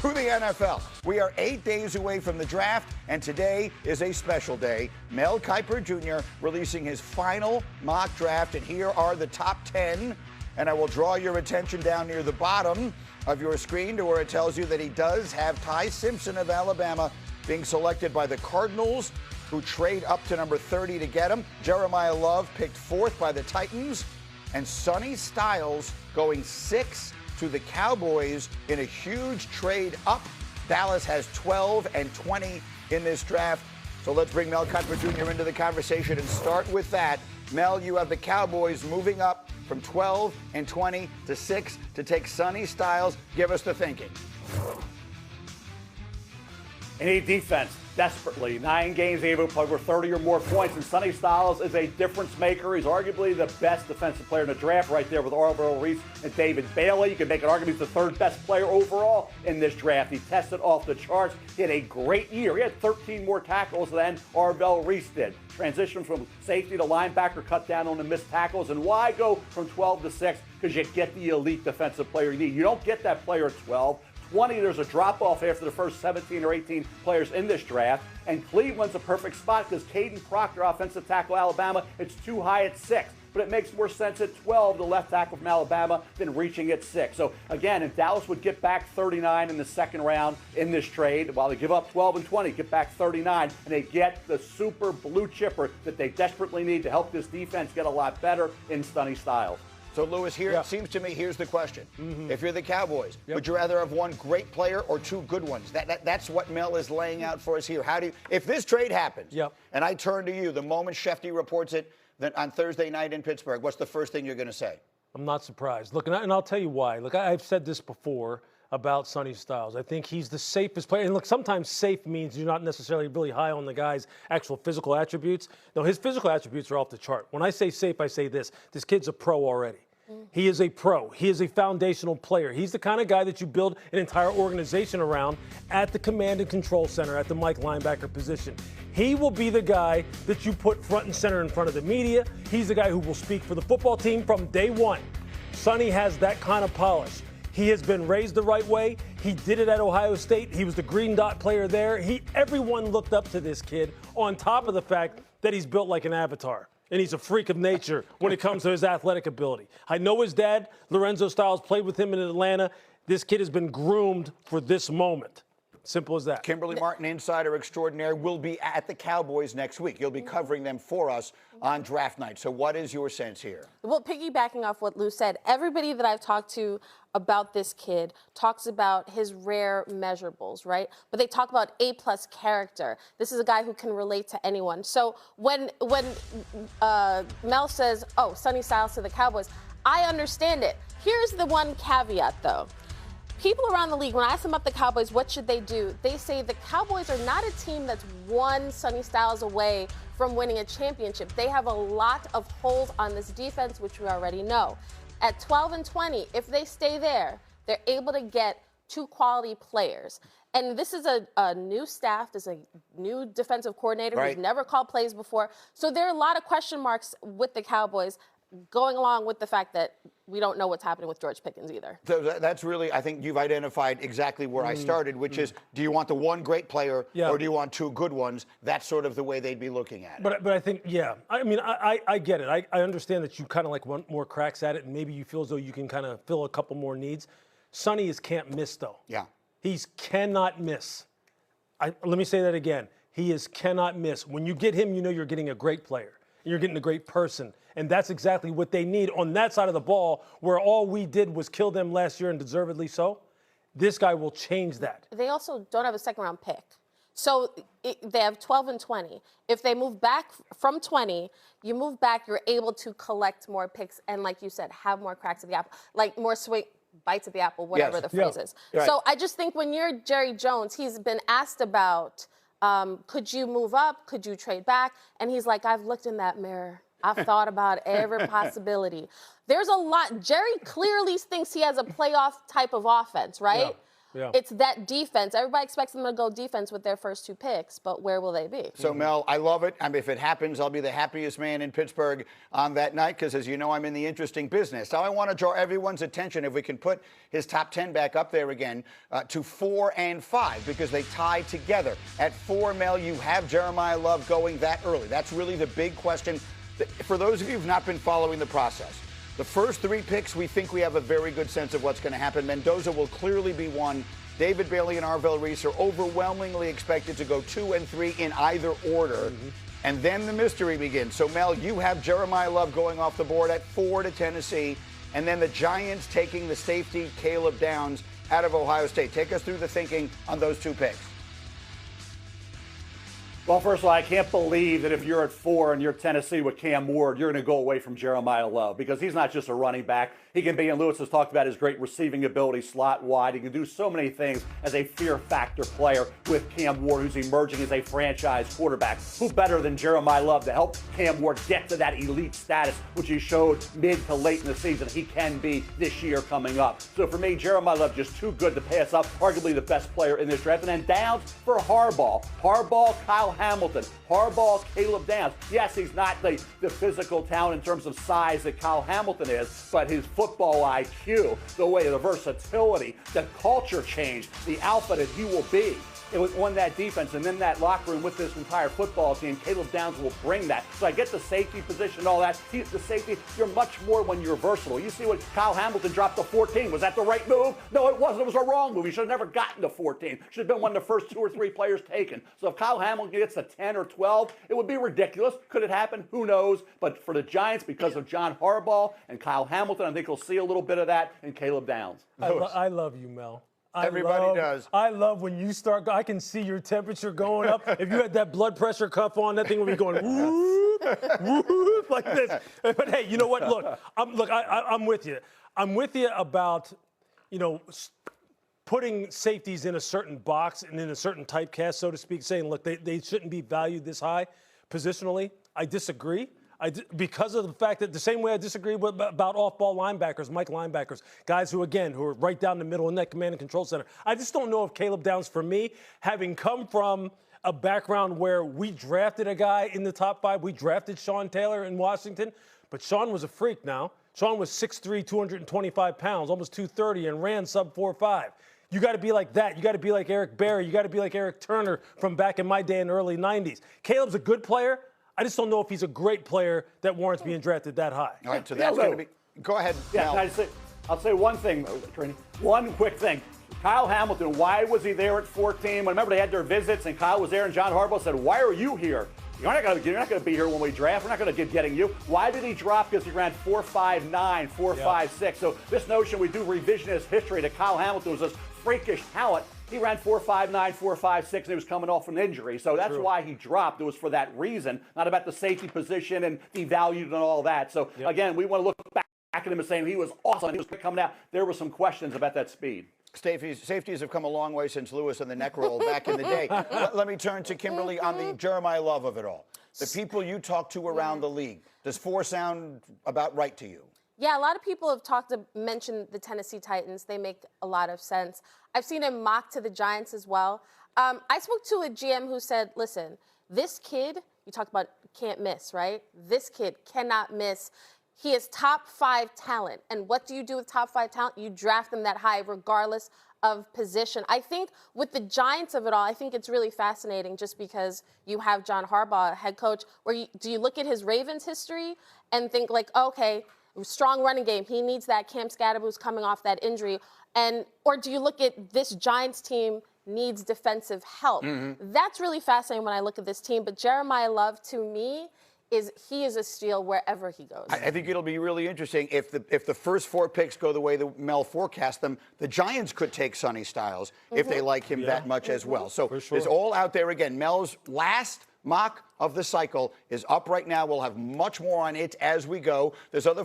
to the NFL. We are 8 days away from the draft, and today is a special day. Mel Kiper Jr. releasing his final mock draft, and here are the top 10. And I will draw your attention down near the bottom of your screen to where it tells you that he does have Ty Simpson of Alabama being selected by the Cardinals, who trade up to number 30 to get him. Jeremiah Love picked 4th by the Titans, and Sonny Styles going 6th to the Cowboys in a huge trade up. Dallas has 12 and 20 in this draft. So let's bring Mel Kiper Jr. into the conversation and start with that. Mel, you have the Cowboys moving up from 12 and 20 to 6 to take Sonny Styles. Give us the thinking. They need defense desperately. 9 games, they gave up over 30 or more points, and Sonny Styles is a difference maker. He's arguably the best defensive player in the draft right there with Orville Reese and David Bailey. You can make an argument he's the 3rd best player overall in this draft. He tested off the charts. He had a great year. He had 13 more tackles than Orville Reese did. Transition from safety to linebacker, cut down on the missed tackles. And why go from 12 to 6? Because you get the elite defensive player you need. You don't get that player at 12. 20, there's a drop-off after the first 17 or 18 players in this draft. And Cleveland's a perfect spot because Caden Proctor, offensive tackle, Alabama, it's too high at 6. But it makes more sense at 12, the left tackle from Alabama, than reaching at 6. So, again, if Dallas would get back 39 in the 2nd round in this trade, while they give up 12 and 20, get back 39, and they get the super blue chipper that they desperately need to help this defense get a lot better in Sonny Styles. So, Lewis, here it seems to me, here's the question. If you're the Cowboys, would you rather have one great player or 2 good ones? That's what Mel is laying out for us here. How do you, if this trade happens, and I turn to you, the moment Shefty reports it then on Thursday night in Pittsburgh, what's the first thing you're going to say? I'm not surprised. Look, and I'll tell you why. Look, I've said this before about Sonny Styles. I think he's the safest player. And look, sometimes safe means you're not necessarily really high on the guy's actual physical attributes. No, his physical attributes are off the chart. When I say safe, I say this. This kid's a pro already. He is a pro. He is a foundational player. He's the kind of guy that you build an entire organization around at the command and control center, at the Mike linebacker position. He will be the guy that you put front and center in front of the media. He's the guy who will speak for the football team from day one. Sonny has that kind of polish. He has been raised the right way. He did it at Ohio State. He was the green dot player there. Everyone looked up to this kid, on top of the fact that he's built like an avatar. And he's a freak of nature when it comes to his athletic ability. I know his dad, Lorenzo Styles, played with him in Atlanta. This kid has been groomed for this moment. Simple as that. Kimberly Martin, insider extraordinaire, will be at the Cowboys next week. You'll be covering them for us on draft night. So what is your sense here? Well, piggybacking off what Lou said, everybody that I've talked to about this kid talks about his rare measurables, right? But they talk about A-plus character. This is a guy who can relate to anyone. So when Mel says, oh, Sonny Styles to the Cowboys, I understand it. Here's the one caveat, though. People around the league, when I ask them about the Cowboys, what should they do? They say the Cowboys are not a team that's one Sonny Styles away from winning a championship. They have a lot of holes on this defense, which we already know. At 12 and 20, if they stay there, they're able to get 2 quality players. And this is a new staff. There's a new defensive coordinator who's never called plays before. So there are a lot of question marks with the Cowboys, going along with the fact that we don't know what's happening with George Pickens either. So that's really, I think you've identified exactly where I started, which is, do you want the one great player or do you want 2 good ones? That's sort of the way they'd be looking at it. But I think, I mean, I get it. I understand that you kind of like want more cracks at it, and maybe you feel as though you can kind of fill a couple more needs. Sonny is can't miss, though. Yeah. He's cannot miss. Let me say that again. He is cannot miss. When you get him, you know you're getting a great player. You're getting a great person. And that's exactly what they need on that side of the ball, where all we did was kill them last year, and deservedly so. This guy will change that. They also don't have a 2nd-round pick. So they have 12 and 20. If they move back from 20, you move back, you're able to collect more picks and, like you said, have more cracks at the apple, like more bites at the apple, whatever the phrase is. Right. So I just think when you're Jerry Jones, he's been asked about, could you move up? Could you trade back? And he's like, I've looked in that mirror. I've thought about every possibility. There's a lot. Jerry clearly thinks he has a playoff type of offense, right? Yeah. It's that defense. Everybody expects them to go defense with their first 2 picks, but where will they be? So, Mel, I love it. I mean, if it happens, I'll be the happiest man in Pittsburgh on that night because, as you know, I'm in the interesting business. Now, I want to draw everyone's attention, if we can put his top 10 back up there again, to 4 and 5 because they tie together. At 4, Mel, you have Jeremiah Love going that early. That's really the big question. For those of you who've not been following the process, the first 3 picks, we think we have a very good sense of what's going to happen. Mendoza will clearly be 1. David Bailey and Arvell Reese are overwhelmingly expected to go 2 and 3 in either order. And then the mystery begins. So, Mel, you have Jeremiah Love going off the board at 4 to Tennessee. And then the Giants taking the safety Caleb Downs out of Ohio State. Take us through the thinking on those 2 picks. Well, first of all, I can't believe that if you're at 4 and you're Tennessee with Cam Ward, you're going to go away from Jeremiah Love because he's not just a running back. He can be, and Lewis has talked about his great receiving ability, slot wide. He can do so many things as a fear factor player with Cam Ward, who's emerging as a franchise quarterback. Who better than Jeremiah Love to help Cam Ward get to that elite status, which he showed mid to late in the season he can be this year coming up. So for me, Jeremiah Love just too good to pass up. Arguably the best player in this draft. And then Downs for Harbaugh. Harbaugh, Kyle Hamilton. Harbaugh, Caleb Downs. Yes, he's not the physical talent in terms of size that Kyle Hamilton is, but his football IQ, the way, the versatility, the culture change, the alpha that he will be. It was on that defense and then that locker room with this entire football team. Caleb Downs will bring that. So I get the safety position, all that. The safety, you're much more when you're versatile. You see what Kyle Hamilton dropped to 14. Was that the right move? No, it wasn't. It was a wrong move. He should have never gotten to 14. Should have been one of the first 2 or 3 players taken. So if Kyle Hamilton gets to 10 or 12, it would be ridiculous. Could it happen? Who knows? But for the Giants, because of John Harbaugh and Kyle Hamilton, I think we'll see a little bit of that in Caleb Downs. I love you, Mel. Everybody does. I love when you start. I can see your temperature going up. If you had that blood pressure cuff on, that thing would be going whoop, whoop, like this. But hey, you know what? Look, I'm with you. I'm with you about, putting safeties in a certain box and in a certain typecast, so to speak, saying, look, they shouldn't be valued this high positionally. I disagree. Because of the fact that the same way I disagree about off-ball linebackers, Mike linebackers, guys who are right down the middle in that command and control center. I just don't know if Caleb Downs, for me, having come from a background where we drafted a guy in the top 5, we drafted Sean Taylor in Washington, but Sean was a freak now. Sean was 6'3", 225 pounds, almost 230, and ran sub 4.5. You got to be like that. You got to be like Eric Berry. You got to be like Eric Turner from back in my day in the early 90s. Caleb's a good player. I just don't know if he's a great player that warrants being drafted that high. All right, so that's going to be. Go ahead. Yeah, I'll say one thing, Trini. One quick thing. Kyle Hamilton, why was he there at 14? Remember, they had their visits, and Kyle was there, and John Harbaugh said, "Why are you here? You're not going to be here when we draft. We're not going to get getting you." Why did he drop? Because he ran 4.59, 4.56. So this notion we do revisionist history that Kyle Hamilton was this freakish talent. He ran 4.59, 4.56, and he was coming off an injury. So that's why he dropped. It was for that reason, not about the safety position and devalued and all that. So, again, we want to look back at him and saying he was awesome. He was coming out. There were some questions about that speed. Safeties have come a long way since Lewis and the neck roll back in the day. Let me turn to Kimberly on the Jeremiah Love of it all. The people you talk to around the league, does 4 sound about right to you? Yeah, a lot of people have mentioned the Tennessee Titans. They make a lot of sense. I've seen him mock to the Giants as well. I spoke to a GM who said, listen, this kid, you talk about can't miss, right? This kid cannot miss. He is top 5 talent. And what do you do with top 5 talent? You draft them that high regardless of position. I think with the Giants of it all, I think it's really fascinating just because you have John Harbaugh, head coach, where do you look at his Ravens history and think like, okay, strong running game. He needs that. Cam Scadaboo's coming off that injury. Or do you look at this Giants team needs defensive help? That's really fascinating when I look at this team. But Jeremiah Love, to me, he is a steal wherever he goes. I think it'll be really interesting if the first 4 picks go the way that Mel forecast them. The Giants could take Sonny Styles if they like him that much as well. So it's all out there again. Mel's last mock of the cycle is up right now. We'll have much more on it as we go. There's other